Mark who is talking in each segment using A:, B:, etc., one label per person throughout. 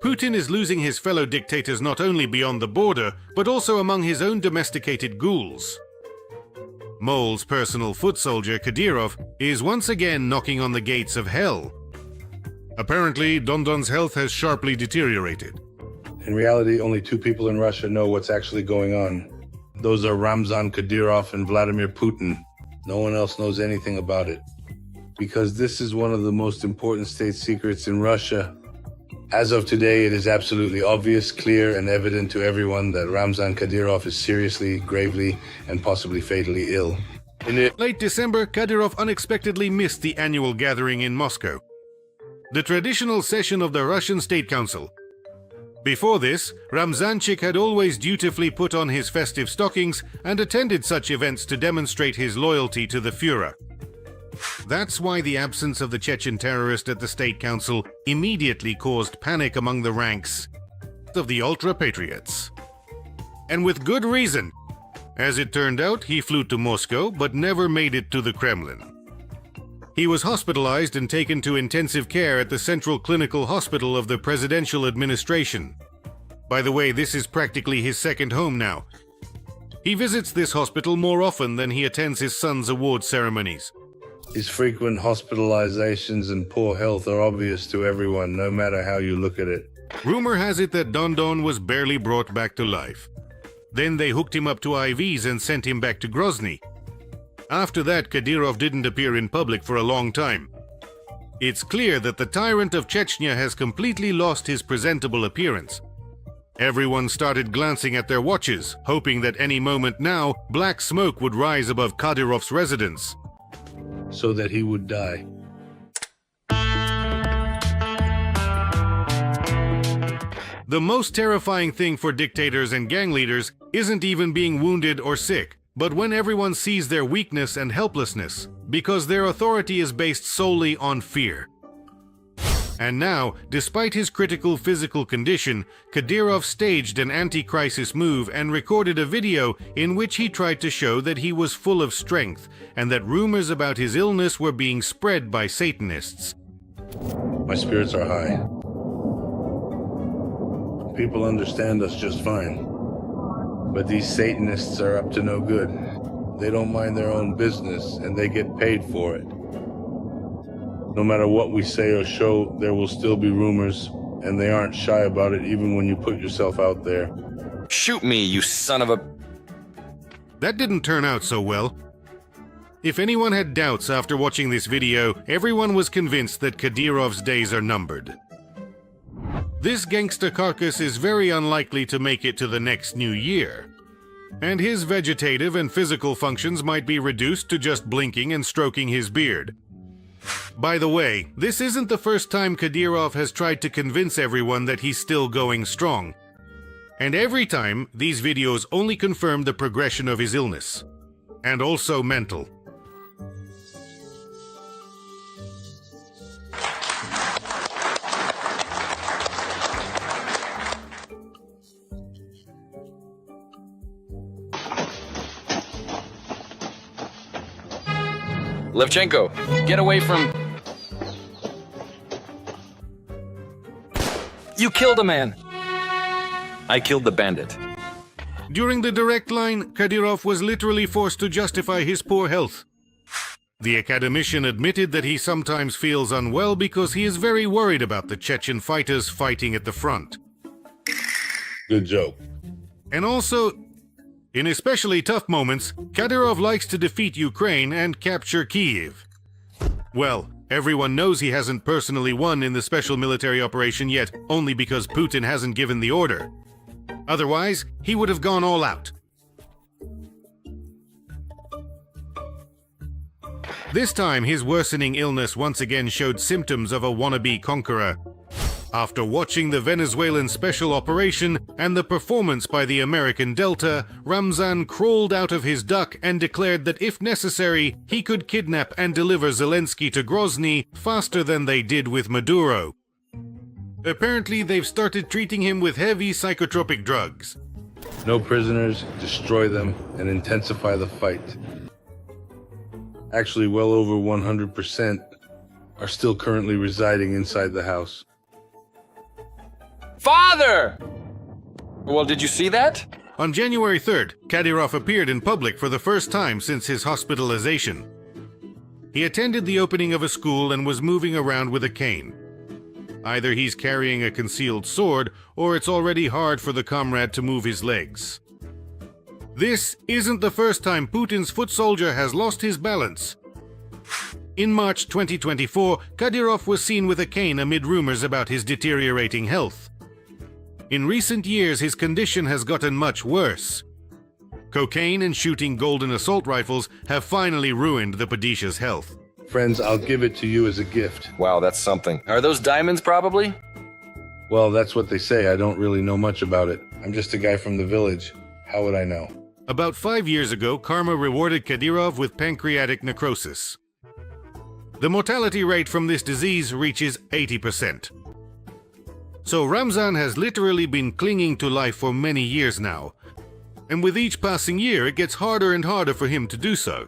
A: Putin is losing his fellow dictators not only beyond the border, but also among his own domesticated ghouls. Mole's personal foot soldier, Kadyrov, is once again knocking on the gates of hell. Apparently, Dondon's health has sharply deteriorated.
B: In reality, only two people in Russia know what's actually going on. Those are Ramzan Kadyrov and Vladimir Putin. No one else knows anything about it. Because this is one of the most important state secrets in Russia. As of today, it is absolutely obvious, clear, and evident to everyone that Ramzan Kadyrov is seriously, gravely, and possibly fatally ill. In
A: late December, Kadyrov unexpectedly missed the annual gathering in Moscow, the traditional session of the Russian State Council. Before this, Ramzanchik had always dutifully put on his festive stockings and attended such events to demonstrate his loyalty to the Führer. That's why the absence of the Chechen terrorist at the State Council immediately caused panic among the ranks of the ultra-patriots. And with good reason. As it turned out, he flew to Moscow but never made it to the Kremlin. He was hospitalized and taken to intensive care at the Central Clinical Hospital of the Presidential Administration. By the way, this is practically his second home now. He visits this hospital more often than he attends his son's award ceremonies.
B: His frequent hospitalizations and poor health are obvious to everyone, no matter how you look at it.
A: Rumor has it that Dondon was barely brought back to life. Then they hooked him up to IVs and sent him back to Grozny. After that, Kadyrov didn't appear in public for a long time. It's clear that the tyrant of Chechnya has completely lost his presentable appearance. Everyone started glancing at their watches, hoping that any moment now, black smoke would rise above Kadyrov's residence.
B: So that he would die.
A: The most terrifying thing for dictators and gang leaders isn't even being wounded or sick, but when everyone sees their weakness and helplessness, because their authority is based solely on fear. And now, despite his critical physical condition, Kadyrov staged an anti-crisis move and recorded a video in which he tried to show that he was full of strength and that rumors about his illness were being spread by Satanists.
B: My spirits are high. People understand us just fine. But these Satanists are up to no good. They don't mind their own business, and they get paid for it. No matter what we say or show, there will still be rumors, and they aren't shy about it even when you put yourself out there.
C: Shoot me, you son of a...
A: That didn't turn out so well. If anyone had doubts after watching this video, everyone was convinced that Kadyrov's days are numbered. This gangster carcass is very unlikely to make it to the next new year, and his vegetative and physical functions might be reduced to just blinking and stroking his beard. By the way, this isn't the first time Kadyrov has tried to convince everyone that he's still going strong. And every time, these videos only confirm the progression of his illness, and also mental.
C: Levchenko, get away from... You killed a man. I killed the bandit.
A: During the direct line, Kadyrov was literally forced to justify his poor health. The academician admitted that he sometimes feels unwell because he is very worried about the Chechen fighters fighting at the front.
B: Good joke.
A: And also, in especially tough moments, Kadyrov likes to defeat Ukraine and capture Kyiv. Well, everyone knows he hasn't personally won in the special military operation yet, only because Putin hasn't given the order. Otherwise, he would have gone all out. This time, his worsening illness once again showed symptoms of a wannabe conqueror. After watching the Venezuelan special operation and the performance by the American Delta, Ramzan crawled out of his duck and declared that if necessary, he could kidnap and deliver Zelensky to Grozny faster than they did with Maduro. Apparently, they've started treating him with heavy psychotropic drugs.
B: No prisoners, destroy them, and intensify the fight. Actually, well over 100% are still currently residing inside the house.
C: Father! Well, did you see that?
A: On January 3rd, Kadyrov appeared in public for the first time since his hospitalization. He attended the opening of a school and was moving around with a cane. Either he's carrying a concealed sword, or it's already hard for the comrade to move his legs. This isn't the first time Putin's foot soldier has lost his balance. In March 2024, Kadyrov was seen with a cane amid rumors about his deteriorating health. In recent years, his condition has gotten much worse. Cocaine and shooting golden assault rifles have finally ruined the Padisha's health.
B: Friends, I'll give it to you as a gift.
C: Wow, that's something. Are those diamonds, probably?
B: Well, that's what they say. I don't really know much about it. I'm just a guy from the village. How would I know?
A: About 5 years ago, karma rewarded Kadyrov with pancreatic necrosis. The mortality rate from this disease reaches 80%. So Ramzan has literally been clinging to life for many years now. And with each passing year, it gets harder and harder for him to do so.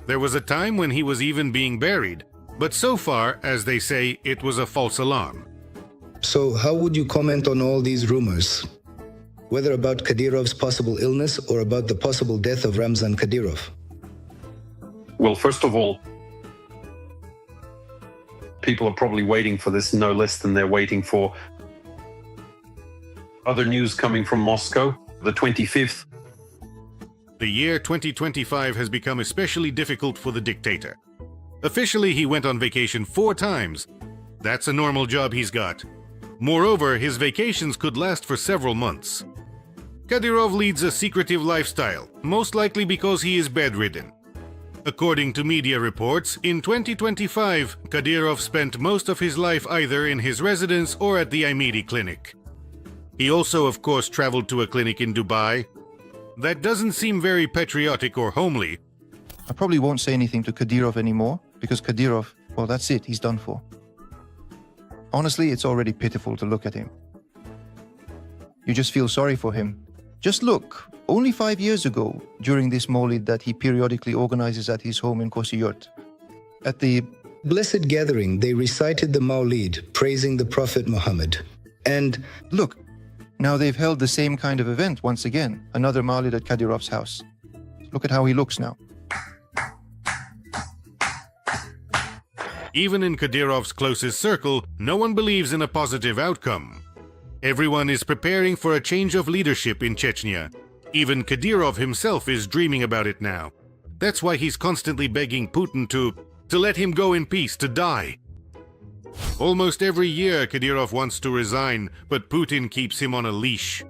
A: There was a time when he was even being buried, but so far, as they say, it was a false alarm.
D: So how would you comment on all these rumors? Whether about Kadyrov's possible illness or about the possible death of Ramzan Kadyrov?
E: Well, first of all, people are probably waiting for this no less than they're waiting for other news coming from Moscow, the 25th.
A: The year 2025 has become especially difficult for the dictator. Officially, he went on vacation 4 times. That's a normal job he's got. Moreover, his vacations could last for several months. Kadyrov leads a secretive lifestyle, most likely because he is bedridden. According to media reports, in 2025, Kadyrov spent most of his life either in his residence or at the Imedi clinic. He also, of course, traveled to a clinic in Dubai. That doesn't seem very patriotic or homely.
F: I probably won't say anything to Kadyrov anymore, because Kadyrov, well, that's it, he's done for. Honestly, it's already pitiful to look at him. You just feel sorry for him. Just look, only 5 years ago, during this Mawlid that he periodically organizes at his home in Kosiyurt, at the
D: Blessed gathering, they recited the Mawlid, praising the Prophet Muhammad. And
F: look, now they've held the same kind of event once again, another Mawlid at Kadyrov's house. Look at how he looks now.
A: Even in Kadyrov's closest circle, no one believes in a positive outcome. Everyone is preparing for a change of leadership in Chechnya. Even Kadyrov himself is dreaming about it now. That's why he's constantly begging Putin to let him go in peace, to die. Almost every year Kadyrov wants to resign, but Putin keeps him on a leash.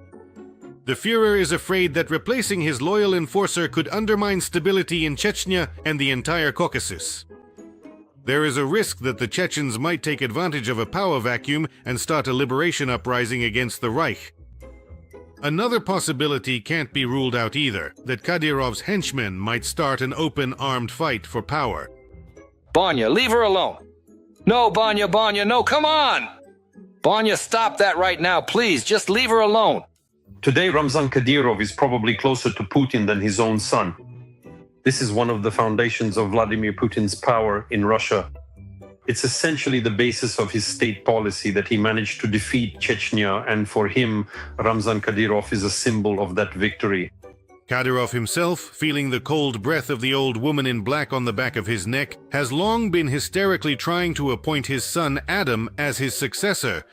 A: The Führer is afraid that replacing his loyal enforcer could undermine stability in Chechnya and the entire Caucasus. There is a risk that the Chechens might take advantage of a power vacuum and start a liberation uprising against the Reich. Another possibility can't be ruled out either, that Kadyrov's henchmen might start an open armed fight for power.
C: Banya, leave her alone. No, Banya, no, come on! Banya, stop that right now, please. Just leave her alone.
E: Today, Ramzan Kadyrov is probably closer to Putin than his own son. This is one of the foundations of Vladimir Putin's power in Russia. It's essentially the basis of his state policy that he managed to defeat Chechnya, and for him, Ramzan Kadyrov is a symbol of that victory.
A: Kadyrov himself, feeling the cold breath of the old woman in black on the back of his neck, has long been hysterically trying to appoint his son Adam as his successor.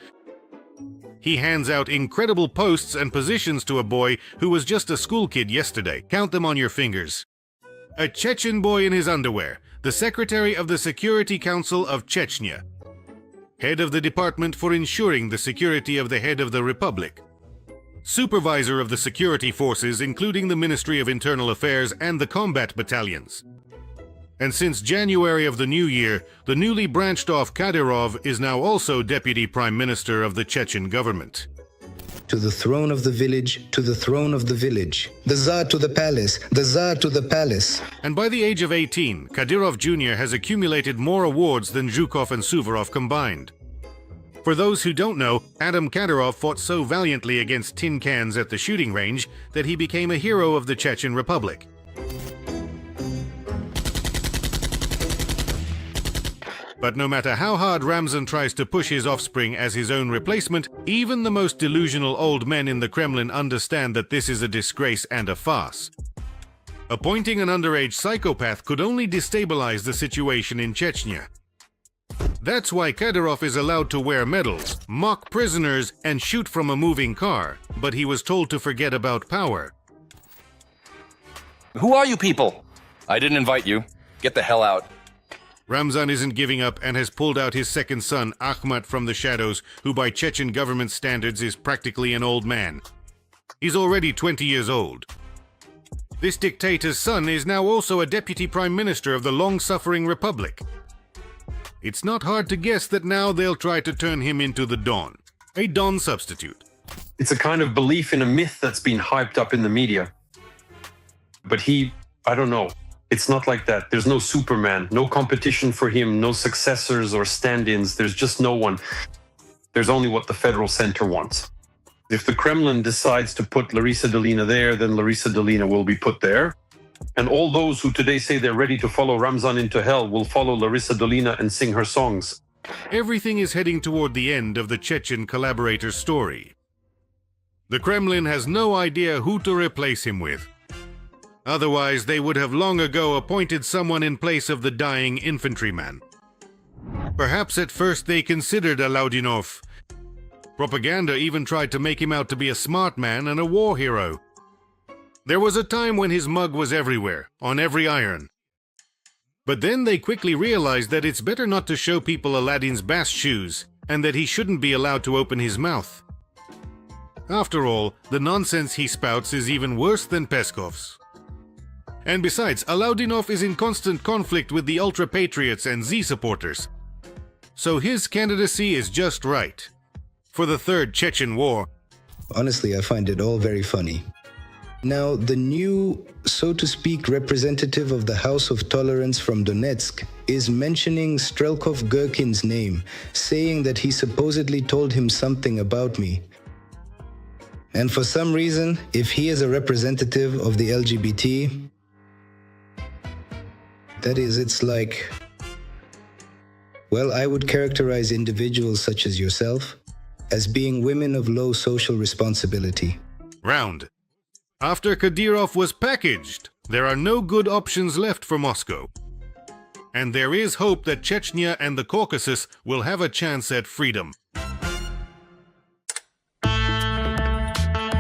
A: He hands out incredible posts and positions to a boy who was just a school kid yesterday. Count them on your fingers. A Chechen boy in his underwear, the Secretary of the Security Council of Chechnya. Head of the Department for Ensuring the Security of the Head of the Republic. Supervisor of the security forces, including the Ministry of Internal Affairs and the combat battalions. And since January of the new year, the newly branched off Kadyrov is now also Deputy Prime Minister of the Chechen government.
D: to the throne of the village, to the throne of the village, the Tsar to the palace, the Tsar to the palace.
A: And by the age of 18, Kadyrov Jr. has accumulated more awards than Zhukov and Suvorov combined. For those who don't know, Adam Kadyrov fought so valiantly against tin cans at the shooting range that he became a hero of the Chechen Republic. But no matter how hard Ramzan tries to push his offspring as his own replacement, even the most delusional old men in the Kremlin understand that this is a disgrace and a farce. Appointing an underage psychopath could only destabilize the situation in Chechnya. That's why Kadyrov is allowed to wear medals, mock prisoners, and shoot from a moving car, but he was told to forget about power.
G: Who are you people? I didn't invite you. Get the hell out.
A: Ramzan isn't giving up and has pulled out his second son, Akhmat, from the shadows, who by Chechen government standards is practically an old man. He's already 20 years old. This dictator's son is now also a deputy prime minister of the long-suffering republic. It's not hard to guess that now they'll try to turn him into the Don, a Don substitute.
E: It's a kind of belief in a myth that's been hyped up in the media. But I don't know. It's not like that. There's no Superman, no competition for him, no successors or stand-ins. There's just no one. There's only what the federal center wants. If the Kremlin decides to put Larisa Dolina there, then Larisa Dolina will be put there. And all those who today say they're ready to follow Ramzan into hell will follow Larisa Dolina and sing her songs.
A: Everything is heading toward the end of the Chechen collaborator's story. The Kremlin has no idea who to replace him with. Otherwise, they would have long ago appointed someone in place of the dying infantryman. Perhaps at first they considered Alaudinov. Propaganda even tried to make him out to be a smart man and a war hero. There was a time when his mug was everywhere, on every iron. But then they quickly realized that it's better not to show people Aladdin's bast shoes, and that he shouldn't be allowed to open his mouth. After all, the nonsense he spouts is even worse than Peskov's. And besides, Alaudinov is in constant conflict with the ultra-patriots and Z supporters. So his candidacy is just right. For the Third Chechen War.
D: Honestly, I find it all very funny. Now, the new, so to speak, representative of the House of Tolerance from Donetsk is mentioning Strelkov Gherkin's name, saying that he supposedly told him something about me. And for some reason, if he is a representative of the LGBT, that is, it's like, well, I would characterize individuals such as yourself as being women of low social responsibility.
A: Round. After Kadyrov was packaged, there are no good options left for Moscow. And there is hope that Chechnya and the Caucasus will have a chance at freedom.